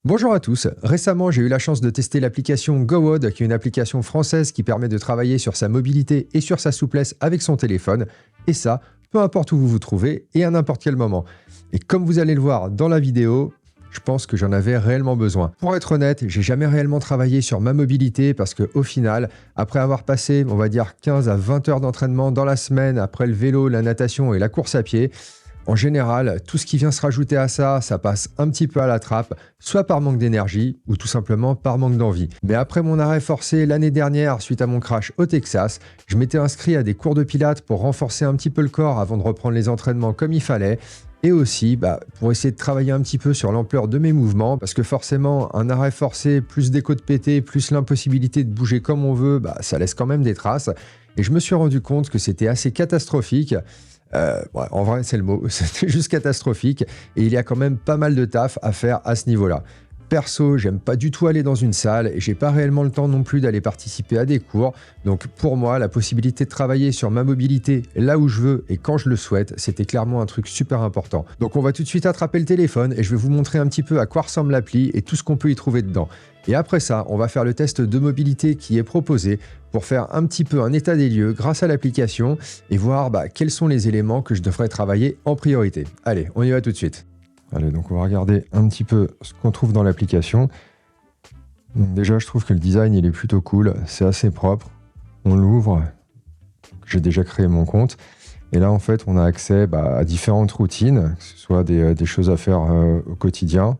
Bonjour à tous. Récemment, j'ai eu la chance de tester l'application GoWOD, qui est une application française qui permet de travailler sur sa mobilité et sur sa souplesse avec son téléphone. Et ça, peu importe où vous vous trouvez et à n'importe quel moment. Et comme vous allez le voir dans la vidéo, je pense que j'en avais réellement besoin. Pour être honnête, j'ai jamais réellement travaillé sur ma mobilité parce que au final, après avoir passé, on va dire 15 à 20 heures d'entraînement dans la semaine, après le vélo, la natation et la course à pied, en général, tout ce qui vient se rajouter à ça, ça passe un petit peu à la trappe, soit par manque d'énergie ou tout simplement par manque d'envie. Mais après mon arrêt forcé l'année dernière suite à mon crash au Texas, je m'étais inscrit à des cours de pilates pour renforcer un petit peu le corps avant de reprendre les entraînements comme il fallait. Et aussi pour essayer de travailler un petit peu sur l'ampleur de mes mouvements, parce que forcément, un arrêt forcé, plus des côtes pétées, plus l'impossibilité de bouger comme on veut, ça laisse quand même des traces. Et je me suis rendu compte que c'était assez catastrophique. En vrai, c'est le mot, c'était juste catastrophique et il y a quand même pas mal de taf à faire à ce niveau-là. Perso, j'aime pas du tout aller dans une salle et j'ai pas réellement le temps non plus d'aller participer à des cours. Donc pour moi, la possibilité de travailler sur ma mobilité là où je veux et quand je le souhaite, c'était clairement un truc super important. Donc on va tout de suite attraper le téléphone et je vais vous montrer un petit peu à quoi ressemble l'appli et tout ce qu'on peut y trouver dedans. Et après ça, on va faire le test de mobilité qui est proposé pour faire un petit peu un état des lieux grâce à l'application et voir quels sont les éléments que je devrais travailler en priorité. Allez, on y va tout de suite. Allez, donc on va regarder un petit peu ce qu'on trouve dans l'application. Donc déjà, je trouve que le design, il est plutôt cool. C'est assez propre. On l'ouvre. J'ai déjà créé mon compte. Et là, en fait, on a accès à différentes routines, que ce soit des choses à faire au quotidien.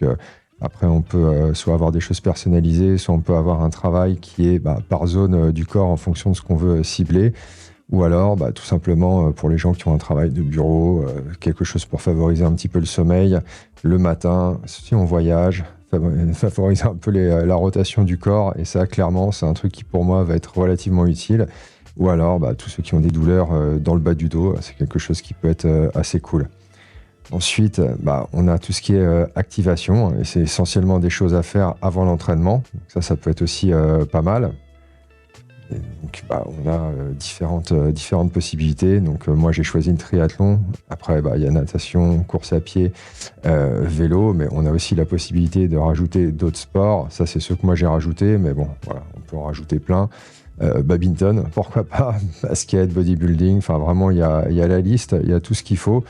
Donc, après, on peut soit avoir des choses personnalisées, soit on peut avoir un travail qui est par zone du corps en fonction de ce qu'on veut cibler. Ou alors, tout simplement, pour les gens qui ont un travail de bureau, quelque chose pour favoriser un petit peu le sommeil, le matin, si on voyage, favoriser un peu la rotation du corps. Et ça, clairement, c'est un truc qui, pour moi, va être relativement utile. Ou alors, tous ceux qui ont des douleurs dans le bas du dos, c'est quelque chose qui peut être assez cool. Ensuite, on a tout ce qui est activation, et c'est essentiellement des choses à faire avant l'entraînement. Donc ça peut être aussi pas mal. Et donc, on a différentes possibilités. Donc, moi, j'ai choisi le triathlon. Après, il y a natation, course à pied, vélo, mais on a aussi la possibilité de rajouter d'autres sports. Ça, c'est ceux que moi j'ai rajoutés, mais bon, voilà, on peut en rajouter plein. Badminton, pourquoi pas, basket, bodybuilding, enfin vraiment, il y a la liste, il y a tout ce qu'il faut.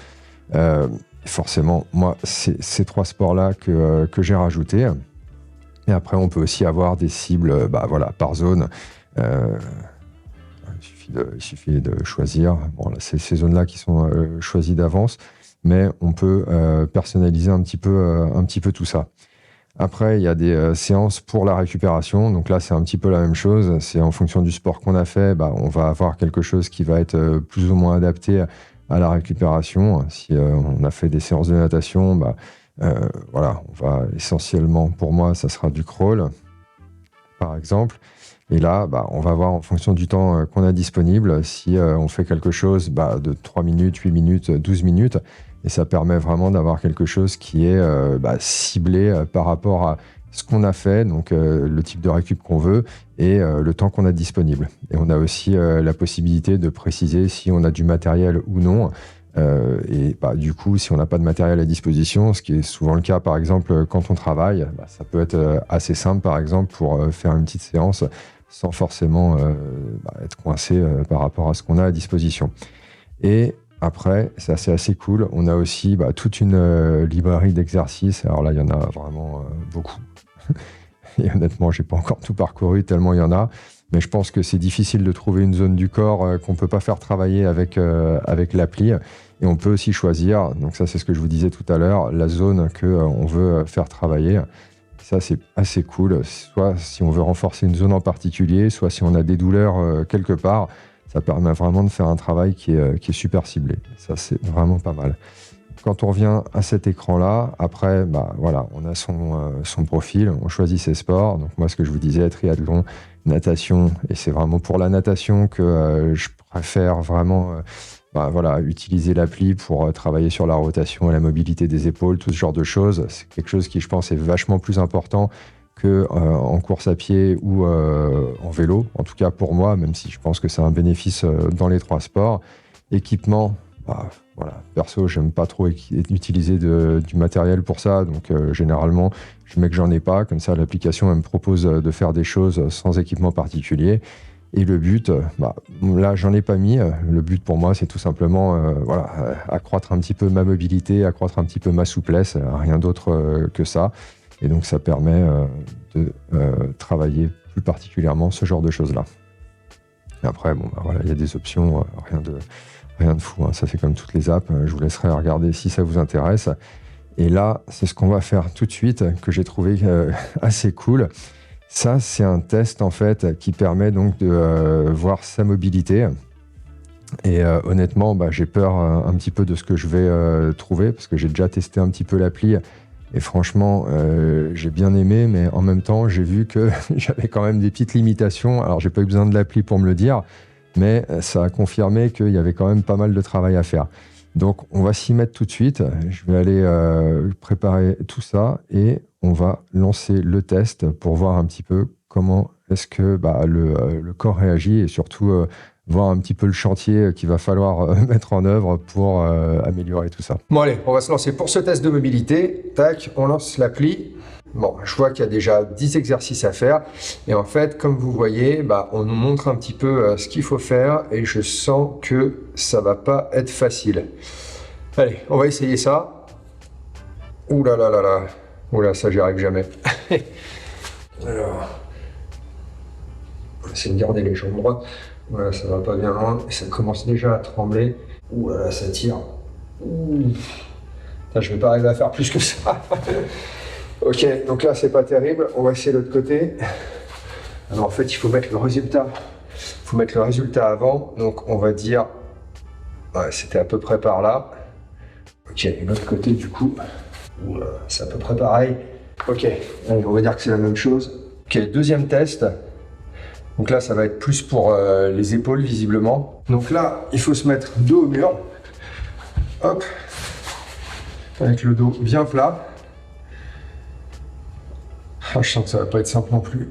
Forcément, moi, c'est ces trois sports-là que j'ai rajoutés. Et après, on peut aussi avoir des cibles par zone. Il suffit de choisir. Bon, là, c'est ces zones-là qui sont choisies d'avance, mais on peut personnaliser un petit peu tout ça. Après, il y a des séances pour la récupération. Donc là, c'est un petit peu la même chose. C'est en fonction du sport qu'on a fait, on va avoir quelque chose qui va être plus ou moins adapté à la récupération. Si on a fait des séances de natation, voilà, on va essentiellement, pour moi, ça sera du crawl, par exemple. Et là, on va voir en fonction du temps qu'on a disponible, si on fait quelque chose de 3 minutes, 8 minutes, 12 minutes. Et ça permet vraiment d'avoir quelque chose qui est ciblé par rapport à ce qu'on a fait, donc le type de récup qu'on veut et le temps qu'on a disponible. Et on a aussi la possibilité de préciser si on a du matériel ou non. Et du coup, si on n'a pas de matériel à disposition, ce qui est souvent le cas, par exemple, quand on travaille, ça peut être assez simple, par exemple, pour faire une petite séance sans forcément être coincé par rapport à ce qu'on a à disposition. Et après, c'est assez cool, on a aussi toute une librairie d'exercices. Alors là, il y en a vraiment beaucoup. Et honnêtement, je n'ai pas encore tout parcouru, tellement il y en a. Mais je pense que c'est difficile de trouver une zone du corps qu'on ne peut pas faire travailler avec l'appli. Et on peut aussi choisir, donc ça c'est ce que je vous disais tout à l'heure, la zone qu'on veut faire travailler. Ça c'est assez cool, soit si on veut renforcer une zone en particulier, soit si on a des douleurs quelque part, ça permet vraiment de faire un travail qui est super ciblé. Ça c'est vraiment pas mal. Quand on revient à cet écran-là, après, voilà, on a son profil, on choisit ses sports. Donc moi, ce que je vous disais, triathlon, natation, et c'est vraiment pour la natation que je préfère vraiment voilà, utiliser l'appli pour travailler sur la rotation et la mobilité des épaules, tout ce genre de choses. C'est quelque chose qui, je pense, est vachement plus important qu'en course à pied ou en vélo, en tout cas pour moi, même si je pense que c'est un bénéfice dans les trois sports. Équipement, Bah, voilà. Perso, j'aime pas trop utiliser du matériel pour ça, donc généralement, je mets que j'en ai pas, comme ça l'application elle me propose de faire des choses sans équipement particulier. Et le but, bah, là j'en ai pas mis, le but pour moi c'est tout simplement voilà, accroître un petit peu ma mobilité, accroître un petit peu ma souplesse, rien d'autre que ça. Et donc ça permet de travailler plus particulièrement ce genre de choses-là. Et après, bon, bah, voilà, il y a des options, rien de fou, hein. Ça fait comme toutes les apps, je vous laisserai regarder si ça vous intéresse. Et là, c'est ce qu'on va faire tout de suite, que j'ai trouvé assez cool. Ça, c'est un test en fait qui permet donc de voir sa mobilité. Et honnêtement, bah, j'ai peur un petit peu de ce que je vais trouver, parce que j'ai déjà testé un petit peu l'appli. Et franchement, j'ai bien aimé, mais en même temps, j'ai vu que j'avais quand même des petites limitations. Alors, j'ai pas eu besoin de l'appli pour me le dire, mais ça a confirmé qu'il y avait quand même pas mal de travail à faire. Donc, on va s'y mettre tout de suite. Je vais aller préparer tout ça et on va lancer le test pour voir un petit peu comment est-ce que le corps réagit et surtout voir un petit peu le chantier qu'il va falloir mettre en œuvre pour améliorer tout ça. Bon allez, on va se lancer pour ce test de mobilité. Tac, on lance l'appli. Bon, je vois qu'il y a déjà 10 exercices à faire. Et en fait, comme vous voyez, on nous montre un petit peu ce qu'il faut faire et je sens que ça va pas être facile. Allez, on va essayer ça. Ouh là là là là. Ouh là, ça j'y arrive jamais. Alors, on va essayer de garder les jambes droites. Voilà, ça va pas bien loin. Et ça commence déjà à trembler. Ouh là là, ça tire. Ouh. Putain, je vais pas arriver à faire plus que ça. Ok, donc là c'est pas terrible, on va essayer l'autre côté. Alors en fait il faut mettre le résultat. Il faut mettre le résultat avant, donc on va dire, ouais, c'était à peu près par là. Ok, et l'autre côté du coup, c'est à peu près pareil. Ok, allez, on va dire que c'est la même chose. Ok, deuxième test. Donc là ça va être plus pour les épaules visiblement. Donc là il faut se mettre dos au mur. Hop, avec le dos bien plat. Ah, je sens que ça va pas être simple non plus.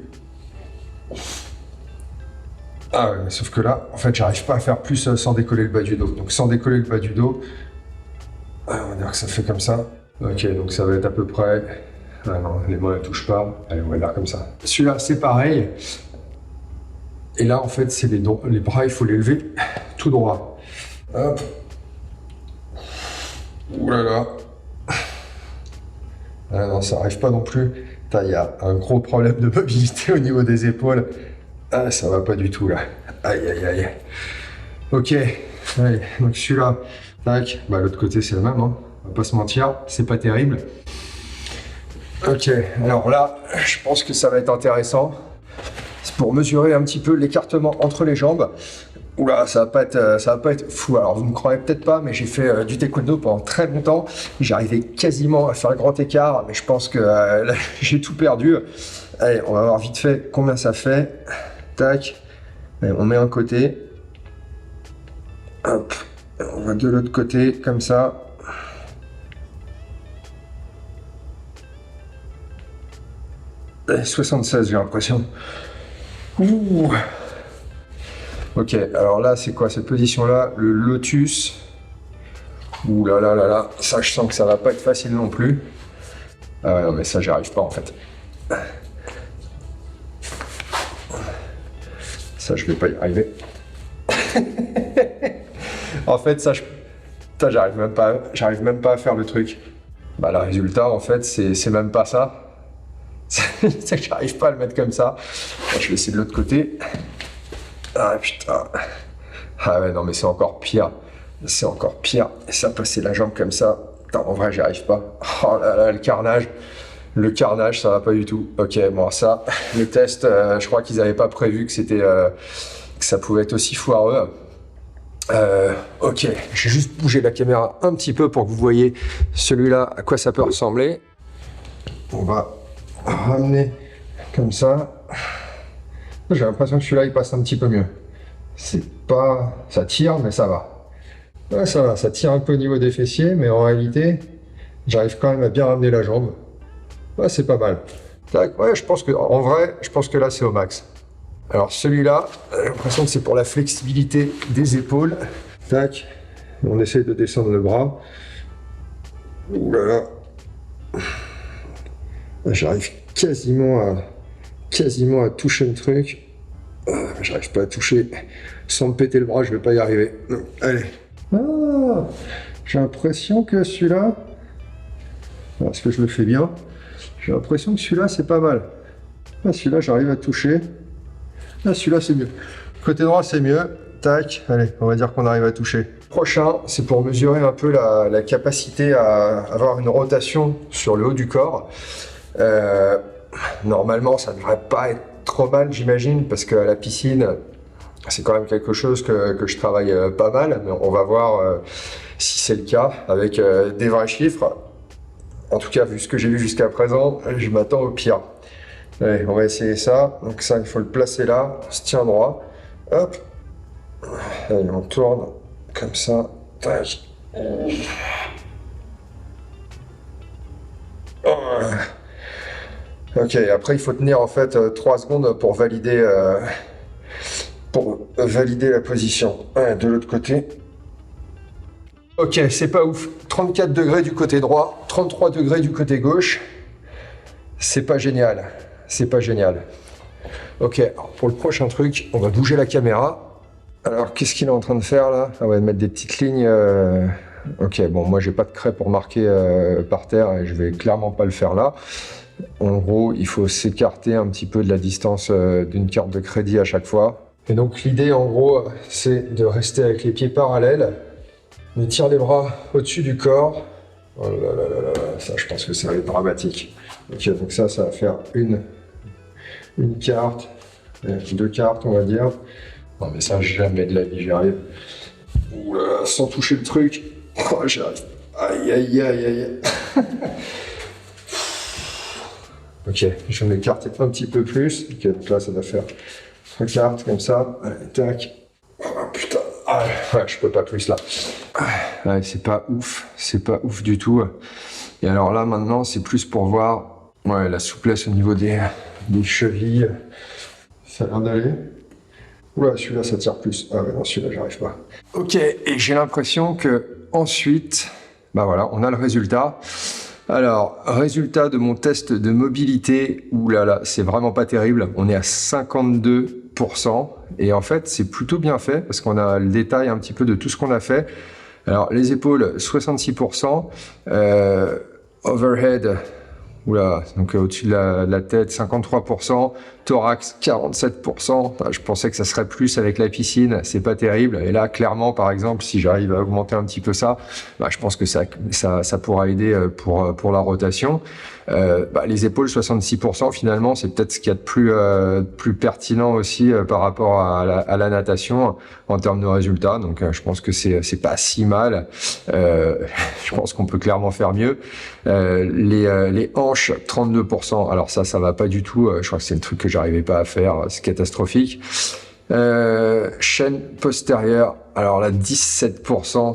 Ah ouais, mais sauf que là, en fait, j'arrive pas à faire plus sans décoller le bas du dos. Donc sans décoller le bas du dos, on va dire que ça fait comme ça. Ok, donc ça va être à peu près... Ah non, les mains ne touchent pas. Allez, on va faire comme ça. Celui-là, c'est pareil. Et là, en fait, c'est les bras, il faut les lever tout droit. Hop. Ouh là là. Ah non, ça arrive pas non plus. Il y a un gros problème de mobilité au niveau des épaules. Ah, ça va pas du tout là. Aïe, aïe, aïe. Ok, allez, donc celui-là, tac, l'autre côté c'est le même, hein. On va pas se mentir, c'est pas terrible. Ok, alors là, je pense que ça va être intéressant. C'est pour mesurer un petit peu l'écartement entre les jambes. Oula, ça va pas être fou. Alors vous me croyez peut-être pas, mais j'ai fait du taekwondo pendant très longtemps. J'arrivais quasiment à faire un grand écart, mais je pense que là, j'ai tout perdu. Allez, on va voir vite fait combien ça fait. Tac. Allez, on met un côté. Hop. On va de l'autre côté, comme ça. Allez, 76, j'ai l'impression. Ouh. Ok, alors là, c'est quoi cette position-là? Le lotus. Ouh là là là là, ça, je sens que ça va pas être facile non plus. Ah ouais, non, mais ça, j'y arrive pas en fait. Ça, je vais pas y arriver. En fait, ça, j'arrive même pas à faire le truc. Le résultat, en fait, c'est même pas ça. C'est que j'arrive pas à le mettre comme ça. Bon, je vais essayer de l'autre côté. Ah putain. Ah ouais, non, mais c'est encore pire. C'est encore pire. Et ça, passer la jambe comme ça. Putain, en vrai, j'y arrive pas. Oh là là, le carnage. Le carnage, ça va pas du tout. Ok, bon, ça, le test, je crois qu'ils avaient pas prévu que ça pouvait être aussi foireux. Ok, j'ai juste bougé la caméra un petit peu pour que vous voyez celui-là, à quoi ça peut ressembler. On va ramener comme ça. J'ai l'impression que celui-là, il passe un petit peu mieux. C'est pas... Ça tire, mais ça va. Ouais, ça va, ça tire un peu au niveau des fessiers, mais en réalité, j'arrive quand même à bien ramener la jambe. Ouais, c'est pas mal. Tac, ouais, je pense que là, c'est au max. Alors celui-là, j'ai l'impression que c'est pour la flexibilité des épaules. Tac, On essaie de descendre le bras. Ouh là là. J'arrive quasiment à toucher le truc. J'arrive pas à toucher. Sans me péter le bras, je vais pas y arriver. Donc, allez. Ah, j'ai l'impression que celui-là... Est-ce que je le fais bien? J'ai l'impression que celui-là, c'est pas mal. Ah, celui-là, j'arrive à toucher. Ah, celui-là, c'est mieux. Côté droit, c'est mieux. Tac. Allez, on va dire qu'on arrive à toucher. Prochain, c'est pour mesurer un peu la capacité à avoir une rotation sur le haut du corps. Normalement, ça ne devrait pas être trop mal, j'imagine, parce qu'à la piscine, c'est quand même quelque chose que je travaille pas mal. Mais on va voir si c'est le cas avec des vrais chiffres. En tout cas, vu ce que j'ai vu jusqu'à présent, je m'attends au pire. Allez, on va essayer ça. Donc ça, il faut le placer là. On se tient droit. Hop. Allez, on tourne comme ça. Tac. Ok, après il faut tenir en fait 3 secondes pour valider la position. Ouais, de l'autre côté. Ok, c'est pas ouf. 34 degrés du côté droit, 33 degrés du côté gauche. C'est pas génial. C'est pas génial. Ok, alors pour le prochain truc, on va bouger la caméra. Alors, qu'est-ce qu'il est en train de faire là? Ah ouais, mettre des petites lignes. Ok, bon, moi j'ai pas de craie pour marquer par terre et je vais clairement pas le faire là. En gros, il faut s'écarter un petit peu de la distance d'une carte de crédit à chaque fois. Et donc l'idée en gros, c'est de rester avec les pieds parallèles. On tire les bras au-dessus du corps. Oh là là là là, ça je pense que ça va être dramatique. Ok, donc ça va faire une carte, 2 cartes on va dire. Non mais ça jamais de la vie j'y arrive. Oula, sans toucher le truc. Oh, j'y arrive. Aïe aïe aïe aïe. Ok, je vais m'écarter un petit peu plus. Ok, donc là ça va faire 3 cartes comme ça. Allez, tac. Oh putain. Ah, ouais, je peux pas plus là. Ouais, c'est pas ouf du tout. Et alors là maintenant c'est plus pour voir la souplesse au niveau des chevilles. Ça a l'air d'aller. Oula, celui-là ça tire plus. Ah ouais, non, celui-là j'arrive pas. Ok, et j'ai l'impression que ensuite, bah voilà, on a le résultat. Alors, résultat de mon test de mobilité, oulala, c'est vraiment pas terrible. On est à 52%. Et en fait, c'est plutôt bien fait parce qu'on a le détail un petit peu de tout ce qu'on a fait. Alors, les épaules, 66%. Overhead, oula, donc au-dessus de la tête, 53%. Thorax, 47%. Enfin, je pensais que ça serait plus avec la piscine. C'est pas terrible. Et là, clairement, par exemple, si j'arrive à augmenter un petit peu ça, bah, je pense que ça pourra aider pour la rotation. Les épaules, 66%, finalement, c'est peut-être ce qu'il y a de plus pertinent aussi par rapport à la natation en termes de résultats. Donc, je pense que c'est pas si mal. Je pense qu'on peut clairement faire mieux. Les hanches, 32%. Alors ça va pas du tout. Je crois que c'est le truc que j'arrivais pas à faire. C'est catastrophique. Chaîne postérieure, alors là 17%,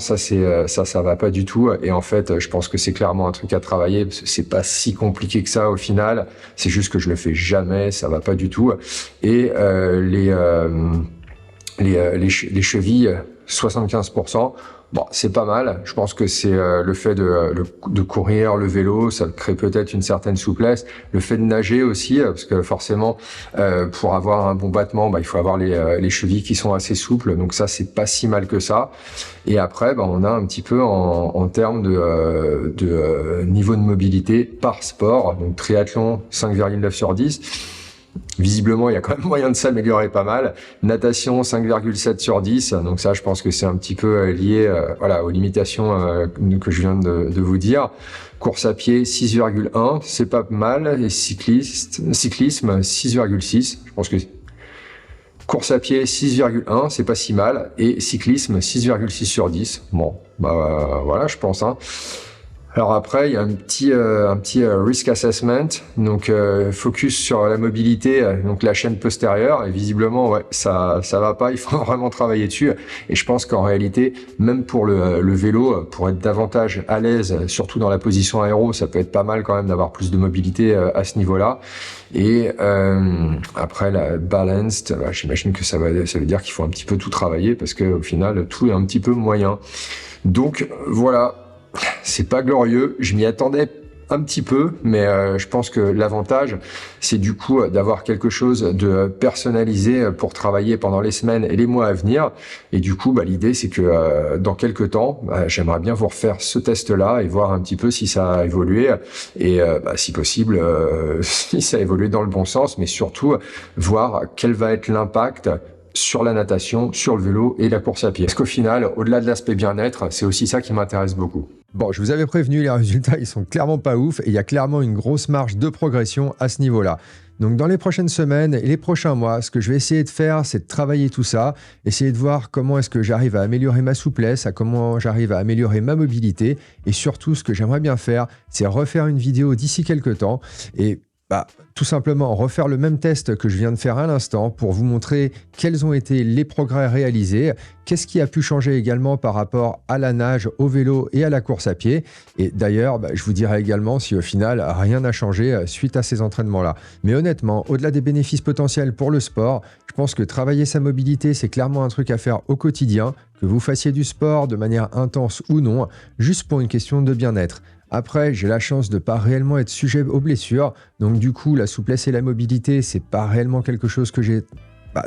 ça va pas du tout. Et en fait, je pense que c'est clairement un truc à travailler parce que c'est pas si compliqué que ça au final. C'est juste que je le fais jamais, ça va pas du tout. Et les chevilles, 75%. Bon, c'est pas mal. Je pense que c'est le fait de courir, le vélo, ça crée peut-être une certaine souplesse. Le fait de nager aussi, parce que forcément, pour avoir un bon battement, il faut avoir les chevilles qui sont assez souples. Donc ça, c'est pas si mal que ça. Et après, on a un petit peu en termes de niveau de mobilité par sport. Donc triathlon, 5,9 sur 10. Visiblement, il y a quand même moyen de s'améliorer pas mal. Natation, 5,7 sur 10. Donc ça, je pense que c'est un petit peu lié aux limitations que je viens de vous dire. Course à pied, 6,1. C'est pas mal. Et cyclisme, 6,6. Je pense que course à pied, 6,1. C'est pas si mal. Et cyclisme, 6,6 sur 10. Bon, voilà, je pense. Alors après, il y a un petit risk assessment, donc focus sur la mobilité, donc la chaîne postérieure, et visiblement, ça va pas, il faut vraiment travailler dessus. Et je pense qu'en réalité, même pour le vélo, pour être davantage à l'aise, surtout dans la position aéro, ça peut être pas mal quand même d'avoir plus de mobilité à ce niveau-là. Et après la balanced, j'imagine que ça veut dire qu'il faut un petit peu tout travailler parce que au final, tout est un petit peu moyen. Donc voilà, c'est pas glorieux, je m'y attendais un petit peu, mais je pense que l'avantage, c'est du coup d'avoir quelque chose de personnalisé pour travailler pendant les semaines et les mois à venir. Et du coup, l'idée, c'est que dans quelques temps, j'aimerais bien vous refaire ce test-là et voir un petit peu si ça a évolué et si possible, si ça a évolué dans le bon sens, mais surtout voir quel va être l'impact sur la natation, sur le vélo et la course à pied. Parce qu'au final, au-delà de l'aspect bien-être, c'est aussi ça qui m'intéresse beaucoup. Bon, je vous avais prévenu, les résultats, ils sont clairement pas ouf et il y a clairement une grosse marge de progression à ce niveau-là. Donc dans les prochaines semaines et les prochains mois, ce que je vais essayer de faire, c'est de travailler tout ça, essayer de voir comment est-ce que j'arrive à améliorer ma souplesse, comment j'arrive à améliorer ma mobilité et surtout ce que j'aimerais bien faire, c'est refaire une vidéo d'ici quelques temps et tout simplement refaire le même test que je viens de faire à l'instant pour vous montrer quels ont été les progrès réalisés, qu'est-ce qui a pu changer également par rapport à la nage, au vélo et à la course à pied. Et d'ailleurs, je vous dirai également si au final rien n'a changé suite à ces entraînements-là. Mais honnêtement, au-delà des bénéfices potentiels pour le sport, je pense que travailler sa mobilité, c'est clairement un truc à faire au quotidien, que vous fassiez du sport de manière intense ou non, juste pour une question de bien-être. Après, j'ai la chance de ne pas réellement être sujet aux blessures, donc du coup, la souplesse et la mobilité, c'est pas réellement quelque chose que j'ai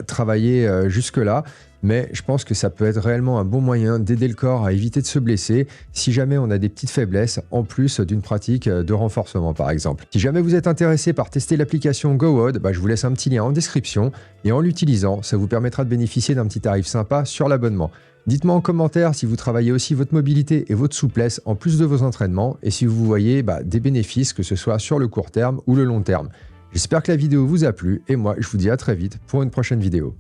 travaillé jusque-là, mais je pense que ça peut être réellement un bon moyen d'aider le corps à éviter de se blesser si jamais on a des petites faiblesses, en plus d'une pratique de renforcement par exemple. Si jamais vous êtes intéressé par tester l'application GoWOD, je vous laisse un petit lien en description, et en l'utilisant, ça vous permettra de bénéficier d'un petit tarif sympa sur l'abonnement. Dites-moi en commentaire si vous travaillez aussi votre mobilité et votre souplesse en plus de vos entraînements et si vous voyez des bénéfices, que ce soit sur le court terme ou le long terme. J'espère que la vidéo vous a plu et moi je vous dis à très vite pour une prochaine vidéo.